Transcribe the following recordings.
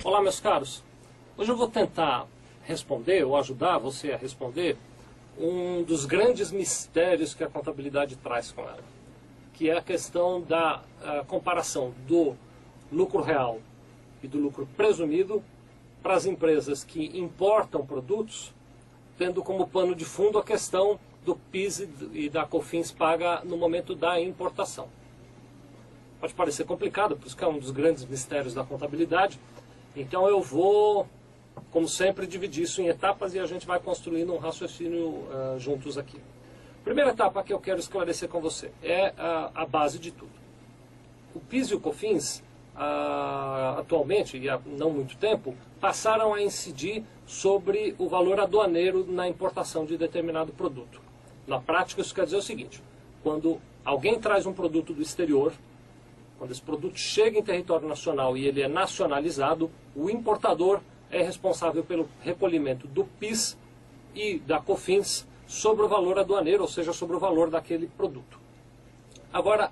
Olá, meus caros. Hoje eu vou tentar responder, ou ajudar você a responder, um dos grandes mistérios que a contabilidade traz com ela, que é a questão da comparação do lucro real e do lucro presumido para as empresas que importam produtos, tendo como pano de fundo a questão do PIS e da COFINS paga no momento da importação. Pode parecer complicado, por isso que é um dos grandes mistérios da contabilidade. Então eu vou, como sempre, dividir isso em etapas e a gente vai construindo um raciocínio juntos aqui. Primeira etapa que eu quero esclarecer com você é a base de tudo. O PIS e o COFINS, atualmente, e há não muito tempo, passaram a incidir sobre o valor aduaneiro na importação de determinado produto. Na prática, isso quer dizer o seguinte: quando alguém traz um produto do exterior, quando esse produto chega em território nacional e ele é nacionalizado, o importador é responsável pelo recolhimento do PIS e da COFINS sobre o valor aduaneiro, ou seja, sobre o valor daquele produto. Agora,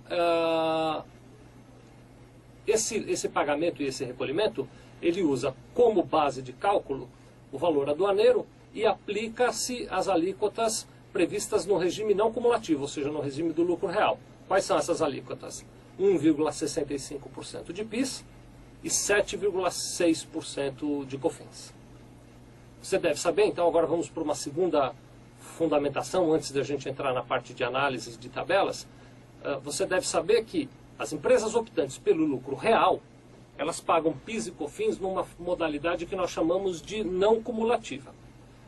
esse pagamento e esse recolhimento, ele usa como base de cálculo o valor aduaneiro e aplica-se as alíquotas previstas no regime não cumulativo, ou seja, no regime do lucro real. Quais são essas alíquotas? 1,65% de PIS e 7,6% de COFINS. Você deve saber, então agora vamos para uma segunda fundamentação, antes de a gente entrar na parte de análise de tabelas. Você deve saber que as empresas optantes pelo lucro real, elas pagam PIS e COFINS numa modalidade que nós chamamos de não cumulativa.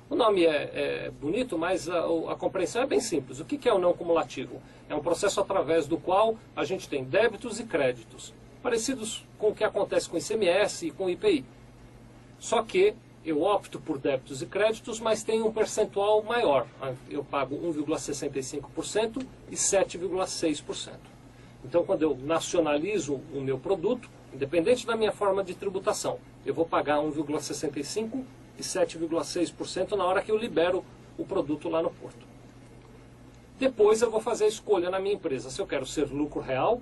O nome é bonito, mas a compreensão é bem simples. O que é o não cumulativo? É um processo através do qual a gente tem débitos e créditos, parecidos com o que acontece com o ICMS e com o IPI. Só que eu opto por débitos e créditos, mas tenho um percentual maior. Eu pago 1,65% e 7,6%. Então, quando eu nacionalizo o meu produto, independente da minha forma de tributação, eu vou pagar 1,65% e 7,6% na hora que eu libero o produto lá no porto. Depois eu vou fazer a escolha na minha empresa, se eu quero ser lucro real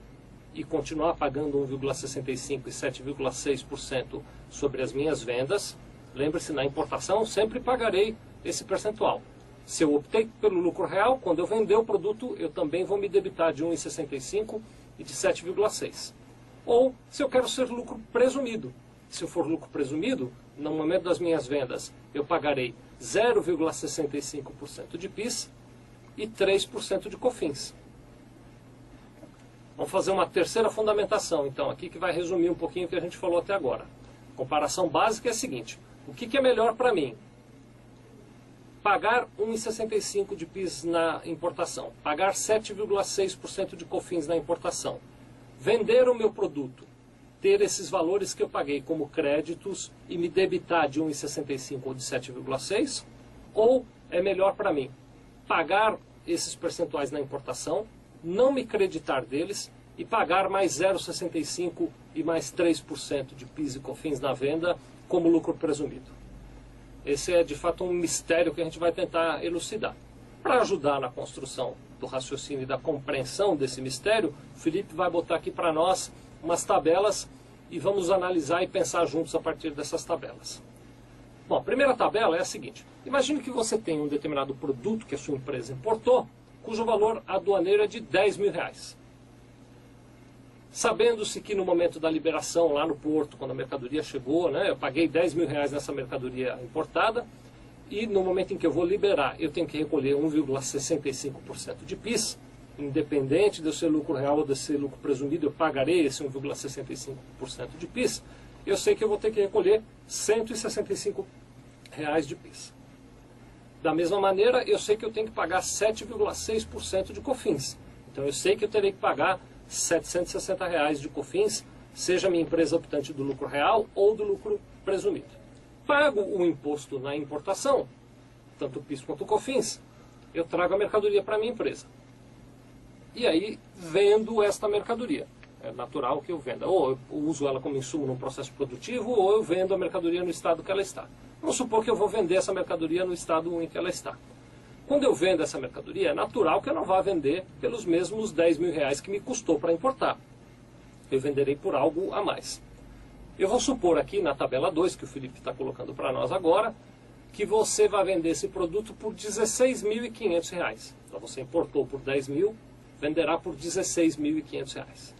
e continuar pagando 1,65% e 7,6% sobre as minhas vendas. Lembre-se, na importação sempre pagarei esse percentual. Se eu optei pelo lucro real, quando eu vender o produto, eu também vou me debitar de 1,65% e de 7,6%. Ou se eu quero ser lucro presumido. Se eu for lucro presumido, no momento das minhas vendas, eu pagarei 0,65% de PIS e 3% de COFINS. Vamos fazer uma terceira fundamentação, então, aqui que vai resumir um pouquinho o que a gente falou até agora. A comparação básica é a seguinte: o que é melhor para mim? Pagar 1,65% de PIS na importação, pagar 7,6% de COFINS na importação, vender o meu produto, ter esses valores que eu paguei como créditos e me debitar de 1,65% ou de 7,6%, ou é melhor para mim pagar esses percentuais na importação, não me creditar deles e pagar mais 0,65% e mais 3% de PIS e COFINS na venda como lucro presumido. Esse é de fato um mistério que a gente vai tentar elucidar. Para ajudar na construção do raciocínio e da compreensão desse mistério, o Felipe vai botar aqui para nós umas tabelas e vamos analisar e pensar juntos a partir dessas tabelas. Bom, a primeira tabela é a seguinte: imagine que você tem um determinado produto que a sua empresa importou, cujo valor aduaneiro é de R$10.000. Sabendo-se que no momento da liberação lá no porto, quando a mercadoria chegou, eu paguei R$10.000 nessa mercadoria importada, e no momento em que eu vou liberar, eu tenho que recolher 1,65% de PIS, independente de eu ser lucro real ou de ser lucro presumido, eu pagarei esse 1,65% de PIS, eu sei que eu vou ter que recolher R$165 de PIS. Da mesma maneira, eu sei que eu tenho que pagar 7,6% de COFINS. Então eu sei que eu terei que pagar R$760 de COFINS, seja a minha empresa optante do lucro real ou do lucro presumido. Pago o imposto na importação, tanto o PIS quanto o COFINS, eu trago a mercadoria para a minha empresa. E aí vendo esta mercadoria. É natural que eu venda. Ou eu uso ela como insumo num processo produtivo, ou eu vendo a mercadoria no estado que ela está. Vamos supor que eu vou vender essa mercadoria no estado em que ela está. Quando eu vendo essa mercadoria, é natural que eu não vá vender pelos mesmos R$10.000 que me custou para importar. Eu venderei por algo a mais. Eu vou supor aqui na tabela 2, que o Felipe está colocando para nós agora, que você vai vender esse produto por R$ 16.500. Então você importou por 10 mil, venderá por R$ 16.500.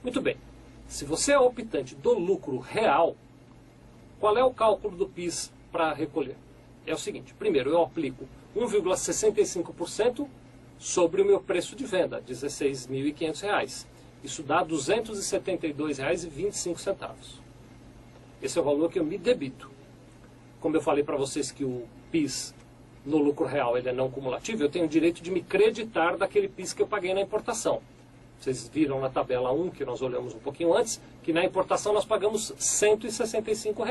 Muito bem. Se você é optante do lucro real, qual é o cálculo do PIS para recolher? É o seguinte, primeiro eu aplico 1,65% sobre o meu preço de venda, R$ 16.500. Isso dá R$ 272,25. Esse é o valor que eu me debito. Como eu falei para vocês que o PIS no lucro real ele é não cumulativo, eu tenho o direito de me creditar daquele PIS que eu paguei na importação. Vocês viram na tabela 1, que nós olhamos um pouquinho antes, que na importação nós pagamos R$ 165.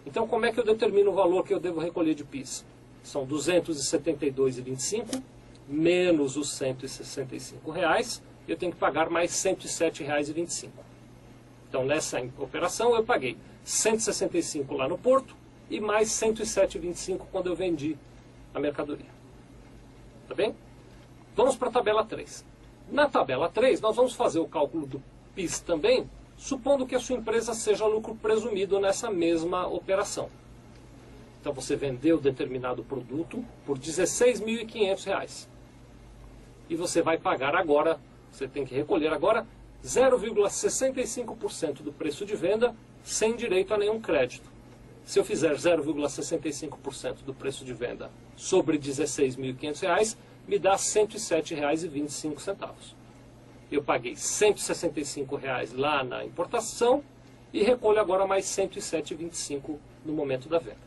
Então como é que eu determino o valor que eu devo recolher de PIS? São R$ 272,25 menos os R$ 165, e eu tenho que pagar mais R$ 107,25. Então nessa operação eu paguei R$ 165 lá no porto e mais R$ 107,25 quando eu vendi a mercadoria. Tá bem? Vamos para a tabela 3. Na tabela 3 nós vamos fazer o cálculo do PIS também, supondo que a sua empresa seja lucro presumido nessa mesma operação. Então você vendeu determinado produto por R$ 16.500. E você vai pagar agora, você tem que recolher agora 0,65% do preço de venda sem direito a nenhum crédito. Se eu fizer 0,65% do preço de venda sobre R$ 16.500, me dá R$ 107,25. Eu paguei R$ 165 lá na importação e recolho agora mais R$ 107,25 no momento da venda.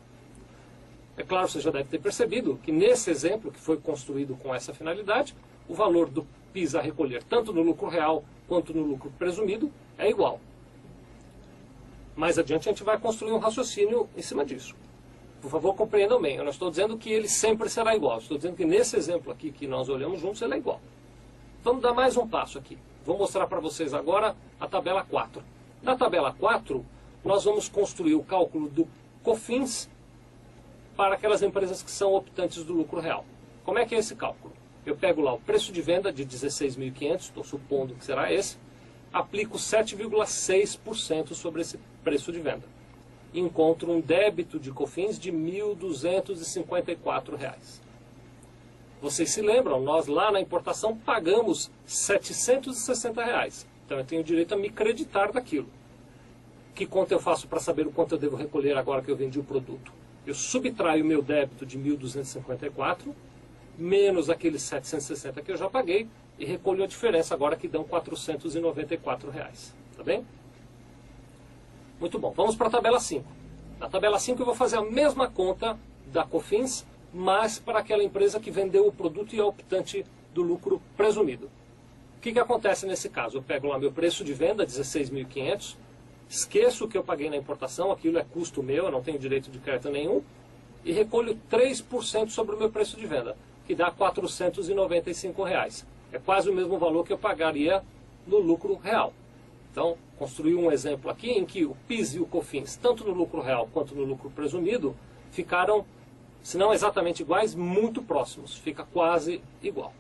É claro, você já deve ter percebido que nesse exemplo, que foi construído com essa finalidade, o valor do PIS a recolher, tanto no lucro real quanto no lucro presumido, é igual. Mais adiante a gente vai construir um raciocínio em cima disso. Por favor, compreendam bem. Eu não estou dizendo que ele sempre será igual. Estou dizendo que nesse exemplo aqui que nós olhamos juntos, ele é igual. Vamos dar mais um passo aqui. Vou mostrar para vocês agora a tabela 4. Na tabela 4, nós vamos construir o cálculo do COFINS para aquelas empresas que são optantes do lucro real. Como é que é esse cálculo? Eu pego lá o preço de venda de 16.500, estou supondo que será esse, aplico 7,6% sobre esse preço de venda. Encontro um débito de COFINS de R$ 1.254. Vocês se lembram, nós lá na importação pagamos R$ 760. Então eu tenho direito a me creditar daquilo. Que conta eu faço para saber o quanto eu devo recolher agora que eu vendi o produto? Eu subtraio o meu débito de 1.254, menos aqueles 760 que eu já paguei, e recolho a diferença agora que dão R$ 494. Tá bem? Muito bom. Vamos para a tabela 5. Na tabela 5 eu vou fazer a mesma conta da COFINS, mas para aquela empresa que vendeu o produto e é optante do lucro presumido. O que acontece nesse caso? Eu pego lá meu preço de venda, 16.500, esqueço o que eu paguei na importação, aquilo é custo meu, eu não tenho direito de crédito nenhum, e recolho 3% sobre o meu preço de venda, que dá R$ 495. É quase o mesmo valor que eu pagaria no lucro real. Então, construí um exemplo aqui em que o PIS e o COFINS, tanto no lucro real quanto no lucro presumido, ficaram, se não exatamente iguais, muito próximos. Fica quase igual.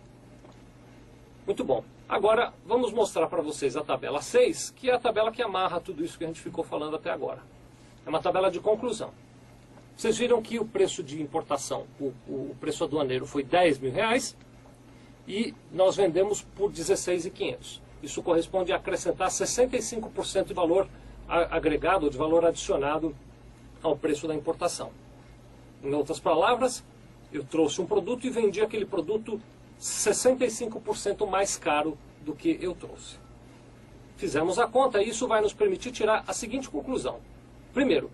Muito bom. Agora, vamos mostrar para vocês a tabela 6, que é a tabela que amarra tudo isso que a gente ficou falando até agora. É uma tabela de conclusão. Vocês viram que o preço de importação, o preço aduaneiro foi R$ 10.000 e nós vendemos por R$ 16.500. Isso corresponde a acrescentar 65% de valor agregado, de valor adicionado ao preço da importação. Em outras palavras, eu trouxe um produto e vendi aquele produto 65% mais caro do que eu trouxe. Fizemos a conta e isso vai nos permitir tirar a seguinte conclusão. Primeiro,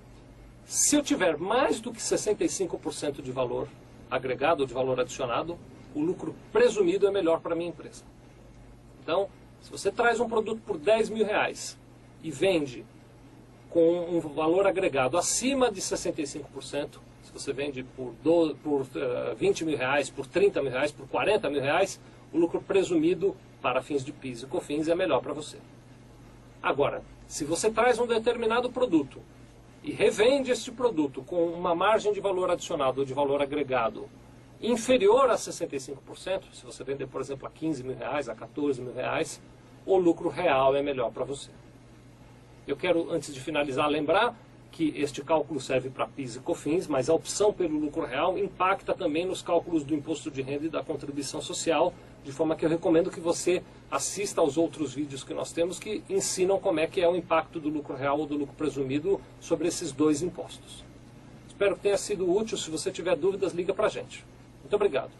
se eu tiver mais do que 65% de valor agregado, de valor adicionado, o lucro presumido é melhor para a minha empresa. Então, se você traz um produto por R$ 10.000 e vende com um valor agregado acima de 65%, se você vende por R$ 20.000, por R$ 30.000, por R$ 40.000, o lucro presumido para fins de PIS e COFINS é melhor para você. Agora, se você traz um determinado produto e revende este produto com uma margem de valor adicionado ou de valor agregado inferior a 65%, se você vender, por exemplo, a R$ 15.000, a R$ 14.000, o lucro real é melhor para você. Eu quero, antes de finalizar, lembrar que este cálculo serve para PIS e COFINS, mas a opção pelo lucro real impacta também nos cálculos do imposto de renda e da contribuição social, de forma que eu recomendo que você assista aos outros vídeos que nós temos que ensinam como é que é o impacto do lucro real ou do lucro presumido sobre esses dois impostos. Espero que tenha sido útil. Se você tiver dúvidas, liga para a gente. Muito obrigado.